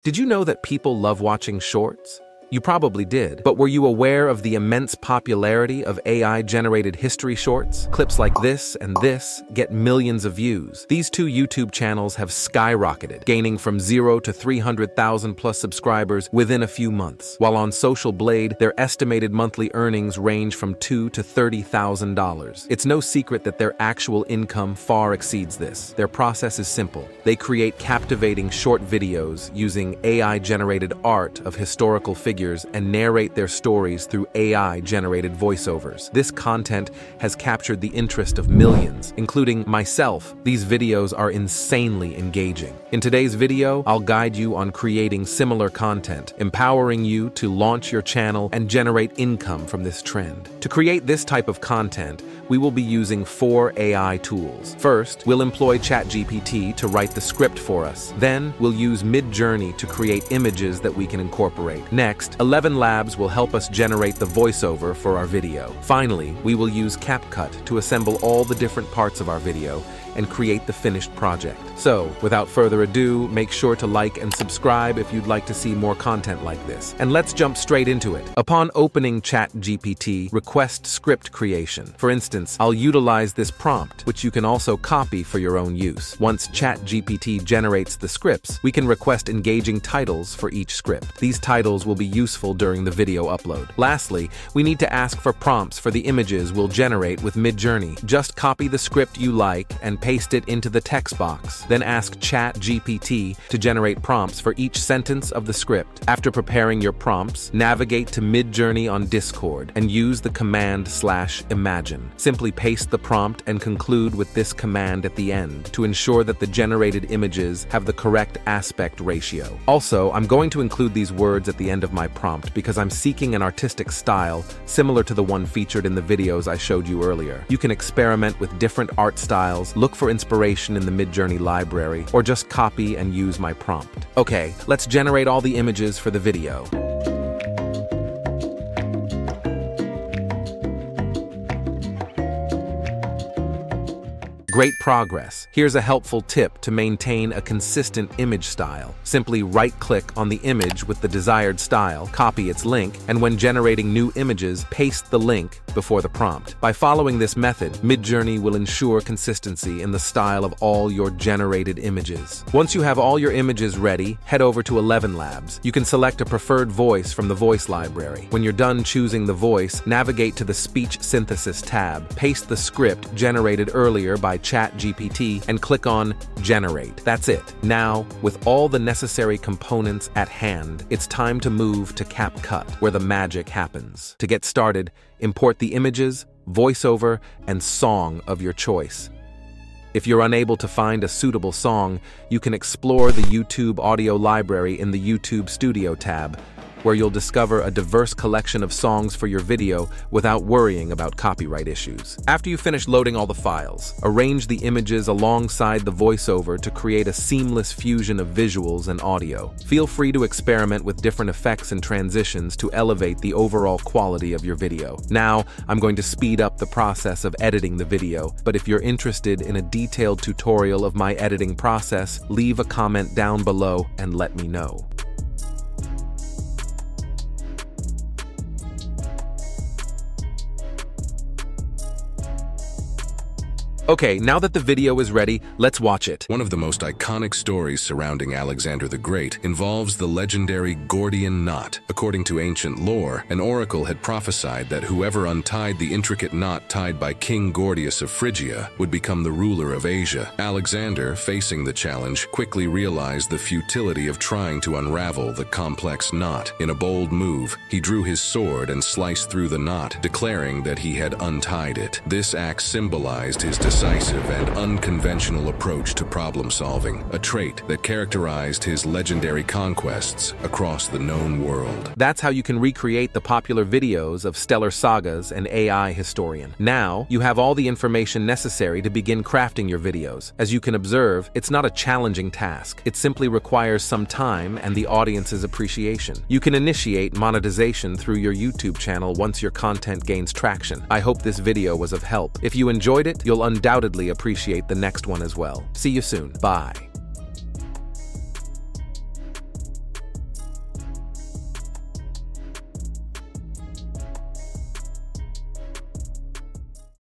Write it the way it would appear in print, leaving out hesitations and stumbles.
Did you know that people love watching shorts? You probably did, but were you aware of the immense popularity of AI-generated history shorts? Clips like this and this get millions of views. These two YouTube channels have skyrocketed, gaining from 0 to 300,000 plus subscribers within a few months. While on Social Blade, their estimated monthly earnings range from $2,000 to $30,000. It's no secret that their actual income far exceeds this. Their process is simple. They create captivating short videos using AI-generated art of historical figures and narrate their stories through AI-generated voiceovers. This content has captured the interest of millions, including myself. These videos are insanely engaging. In today's video, I'll guide you on creating similar content, empowering you to launch your channel and generate income from this trend. To create this type of content, we will be using 4 AI tools. First, we'll employ ChatGPT to write the script for us. Then, we'll use Midjourney to create images that we can incorporate. Next, 11 Labs will help us generate the voiceover for our video. Finally, we will use CapCut to assemble all the different parts of our video and create the finished project. So, without further ado, make sure to like and subscribe if you'd like to see more content like this. And let's jump straight into it. Upon opening ChatGPT, request script creation. For instance, I'll utilize this prompt, which you can also copy for your own use. Once ChatGPT generates the scripts, we can request engaging titles for each script. These titles will be useful during the video upload. Lastly, we need to ask for prompts for the images we'll generate with Midjourney. Just copy the script you like and paste it into the text box. Then ask ChatGPT to generate prompts for each sentence of the script. After preparing your prompts, navigate to Midjourney on Discord and use the command /imagine. Simply paste the prompt and conclude with this command at the end to ensure that the generated images have the correct aspect ratio. Also, I'm going to include these words at the end of my prompt because I'm seeking an artistic style similar to the one featured in the videos I showed you earlier. You can experiment with different art styles, look for inspiration in the Midjourney library, or just copy and use my prompt. Okay, let's generate all the images for the video. Great progress. Here's a helpful tip to maintain a consistent image style. Simply right-click on the image with the desired style, copy its link, and when generating new images, paste the link before the prompt. By following this method, Midjourney will ensure consistency in the style of all your generated images. Once you have all your images ready, head over to 11 Labs. You can select a preferred voice from the voice library. When you're done choosing the voice, navigate to the Speech Synthesis tab, paste the script generated earlier by ChatGPT and click on Generate. That's it. Now, with all the necessary components at hand, it's time to move to CapCut, where the magic happens. To get started, import the images, voiceover, and song of your choice. If you're unable to find a suitable song, you can explore the YouTube audio library in the YouTube Studio tab, where you'll discover a diverse collection of songs for your video without worrying about copyright issues. After you finish loading all the files, arrange the images alongside the voiceover to create a seamless fusion of visuals and audio. Feel free to experiment with different effects and transitions to elevate the overall quality of your video. Now, I'm going to speed up the process of editing the video, but if you're interested in a detailed tutorial of my editing process, leave a comment down below and let me know. Okay, now that the video is ready, let's watch it. One of the most iconic stories surrounding Alexander the Great involves the legendary Gordian knot. According to ancient lore, an oracle had prophesied that whoever untied the intricate knot tied by King Gordius of Phrygia would become the ruler of Asia. Alexander, facing the challenge, quickly realized the futility of trying to unravel the complex knot. In a bold move, he drew his sword and sliced through the knot, declaring that he had untied it. This act symbolized his decisive and unconventional approach to problem-solving, a trait that characterized his legendary conquests across the known world. That's how you can recreate the popular videos of Stellar Sagas and AI Historian. Now, you have all the information necessary to begin crafting your videos. As you can observe, it's not a challenging task. It simply requires some time and the audience's appreciation. You can initiate monetization through your YouTube channel once your content gains traction. I hope this video was of help. If you enjoyed it, you'll undoubtedly appreciate the next one as well. See you soon. Bye.